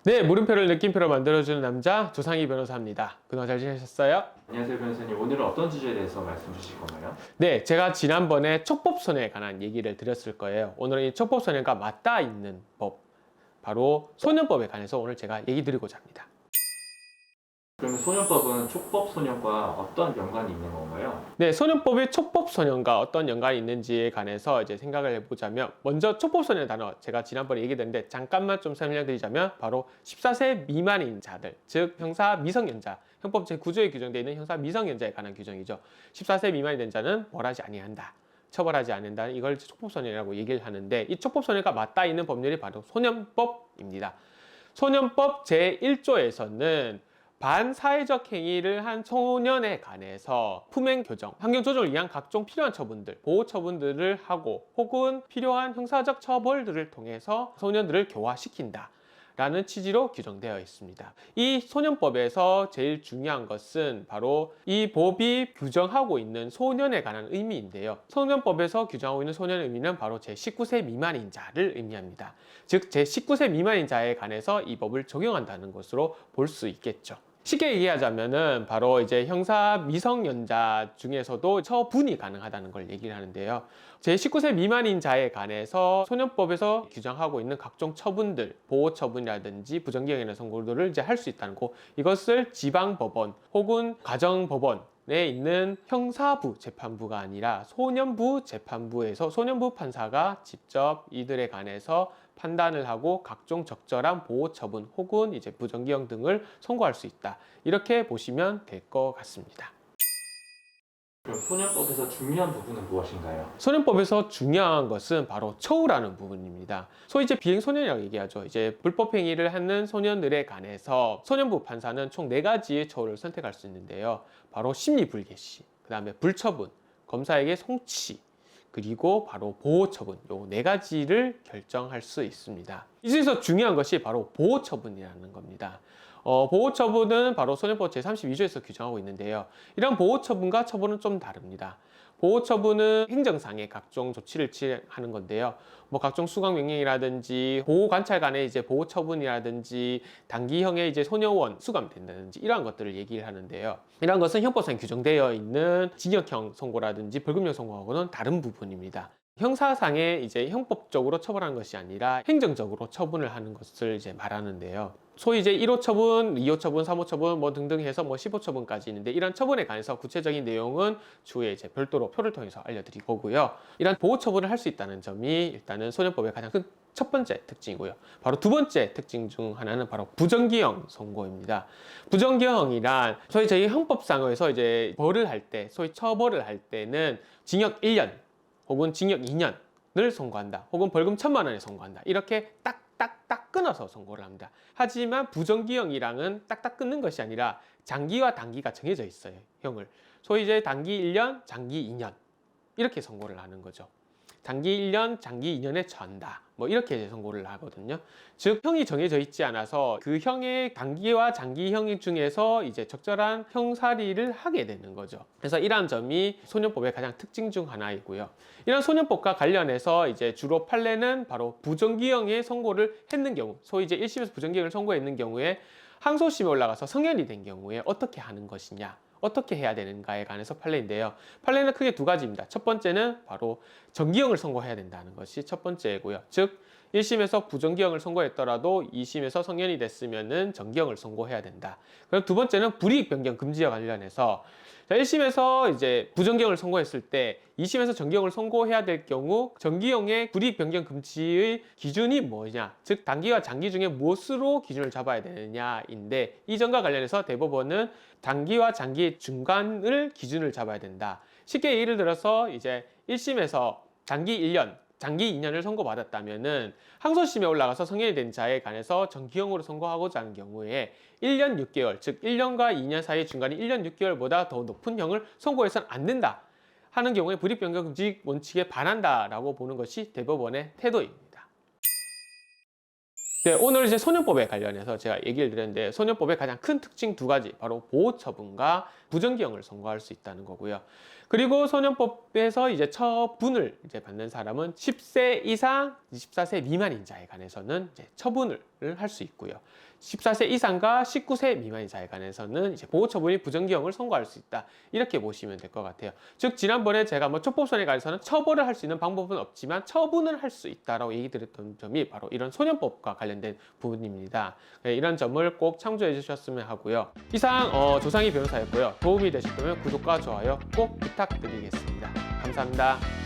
네, 물음표를 느낌표로 만들어주는 남자 조상희 변호사입니다. 그동안 잘 지내셨어요? 안녕하세요, 변호사님. 오늘은 어떤 주제에 대해서 말씀 주실 건가요? 네, 제가 지난번에 촉법소년에 관한 얘기를 드렸을 거예요. 오늘은 이 촉법소년과 맞닿아 있는 법, 바로 소년법에 관해서 오늘 제가 얘기 드리고자 합니다. 그러면 소년법은 촉법소년과 어떤 연관이 있는 건가요? 네, 소년법이 촉법소년과 어떤 연관이 있는지에 관해서 이제 생각을 해보자면, 먼저 촉법소년의 단어 제가 지난번에 얘기했는데 잠깐만 좀 설명드리자면 바로 14세 미만인 자들, 즉 형사 미성년자, 형법 제9조에 규정되어 있는 형사 미성년자에 관한 규정이죠. 14세 미만이 된 자는 벌하지 아니한다, 처벌하지 않는다, 이걸 촉법소년이라고 얘기를 하는데, 이 촉법소년과 맞닿아 있는 법률이 바로 소년법입니다. 소년법 제1조에서는 반사회적 행위를 한 소년에 관해서 품행 교정, 환경 조정을 위한 각종 필요한 처분들, 보호 처분들을 하고 혹은 필요한 형사적 처벌들을 통해서 소년들을 교화시킨다 라는 취지로 규정되어 있습니다. 이 소년법에서 제일 중요한 것은 바로 이 법이 규정하고 있는 소년에 관한 의미인데요. 소년법에서 규정하고 있는 소년의 의미는 바로 제19세 미만인 자를 의미합니다. 즉 제19세 미만인 자에 관해서 이 법을 적용한다는 것으로 볼 수 있겠죠. 쉽게 얘기하자면은 바로 이제 형사 미성년자 중에서도 처분이 가능하다는 걸 얘기를 하는데요. 제19세 미만인 자에 관해서 소년법에서 규정하고 있는 각종 처분들, 보호 처분이라든지 부정기형이나 선고들을 이제 할 수 있다는 거. 이것을 지방법원 혹은 가정법원에 있는 형사부 재판부가 아니라 소년부 재판부에서 소년부 판사가 직접 이들에 관해서 판단을 하고 각종 적절한 보호 처분 혹은 이제 부정기형 등을 선고할 수 있다. 이렇게 보시면 될 것 같습니다. 그럼 소년법에서 중요한 부분은 무엇인가요? 소년법에서 중요한 것은 바로 처우라는 부분입니다. 소위 이제 비행소년이라고 얘기하죠. 이제 불법 행위를 하는 소년들에 관해서 소년부 판사는 총 4가지의 처우를 선택할 수 있는데요. 바로 심리불개시, 그 다음에 불처분, 검사에게 송치, 그리고 바로 보호처분, 요 4가지를 결정할 수 있습니다. 이 중에서 중요한 것이 바로 보호처분이라는 겁니다. 보호처분은 바로 소년법 제32조에서 규정하고 있는데요. 이런 보호처분과 처분은 좀 다릅니다. 보호처분은 행정상의 각종 조치를 취하는 건데요. 뭐 각종 수감명령이라든지 보호관찰관의 이제 보호처분이라든지 단기형의 이제 소녀원 수감된다든지 이러한 것들을 얘기를 하는데요. 이러한 것은 형법상에 규정되어 있는 징역형 선고라든지 벌금형 선고하고는 다른 부분입니다. 형사상의 이제 형법적으로 처벌하는 것이 아니라 행정적으로 처분을 하는 것을 이제 말하는데요. 소위 이제 1호 처분, 2호 처분, 3호 처분 뭐 등등 해서 뭐 15 처분까지 있는데, 이런 처분에 관해서 구체적인 내용은 추후에 이제 별도로 표를 통해서 알려드릴 거고요. 이런 보호 처분을 할 수 있다는 점이 일단은 소년법의 가장 큰 첫 번째 특징이고요. 바로 두 번째 특징 중 하나는 바로 부정기형 선고입니다. 부정기형이란 소위 저희 형법상에서 이제 벌을 할 때, 소위 처벌을 할 때는 징역 1년 혹은 징역 2년을 선고한다, 혹은 벌금 1,000만 원에 선고한다, 이렇게 딱딱딱 끊어서 선고를 합니다. 하지만 부정기형이랑은 딱딱 끊는 것이 아니라 장기와 단기가 정해져 있어요. 형을 소위 이제 단기 1년, 장기 2년 이렇게 선고를 하는 거죠. 단기 1년, 장기 2년에 처한다, 뭐 이렇게 선고를 하거든요. 즉 형이 정해져 있지 않아서 그 형의 단기와 장기형 중에서 이제 적절한 형사리를 하게 되는 거죠. 그래서 이러한 점이 소년법의 가장 특징 중 하나이고요. 이런 소년법과 관련해서 이제 주로 판례는 바로 부정기형의 선고를 했는 경우, 소위 이제 1심에서 부정기형을 선고했는 경우에 항소심에 올라가서 성현이 된 경우에 어떻게 하는 것이냐, 어떻게 해야 되는가에 관해서 판례인데요. 판례는 크게 2가지입니다. 첫 번째는 바로 정기형을 선고해야 된다는 것이 첫 번째고요. 즉 1심에서 부정기형을 선고했더라도 2심에서 성현이 됐으면은 정기형을 선고해야 된다. 그리고 두 번째는 불이익 변경 금지와 관련해서 1심에서 이제 부정기형을 선고했을 때 2심에서 정기형을 선고해야 될 경우 정기형의 불이익 변경 금지의 기준이 뭐냐, 즉 단기와 장기 중에 무엇으로 기준을 잡아야 되느냐인데, 이 점과 관련해서 대법원은 단기와 장기의 중간을 기준을 잡아야 된다. 쉽게 예를 들어서 이제 1심에서 단기 1년, 장기 2년을 선고받았다면은 항소심에 올라가서 성현이 된 자에 관해서 정기형으로 선고하고자 하는 경우에 1년 6개월, 즉 1년과 2년 사이 중간인 1년 6개월보다 더 높은 형을 선고해서는 안 된다 하는 경우에 불이익변경 금지 원칙에 반한다라고 보는 것이 대법원의 태도입니다. 네, 오늘 이제 소년법에 관련해서 제가 얘기를 드렸는데, 소년법의 가장 큰 특징 2가지, 바로 보호처분과 부정기형을 선고할 수 있다는 거고요. 그리고 소년법에서 이제 처분을 이제 받는 사람은 10세 이상 24세 미만인 자에 관해서는 이제 처분을 할 수 있고요. 14세 이상과 19세 미만인 자에 관해서는 이제 보호 처분이 부정기형을 선고할 수 있다. 이렇게 보시면 될 것 같아요. 즉 지난번에 제가 촉법소년에 관해서는 처벌을 할 수 있는 방법은 없지만 처분을 할 수 있다라고 얘기 드렸던 점이 바로 이런 소년법과 관련된 부분입니다. 이런 점을 꼭 참조해 주셨으면 하고요. 이상 조상희 변호사였고요. 도움이 되셨다면 구독과 좋아요 꼭 부탁드리겠습니다. 감사합니다.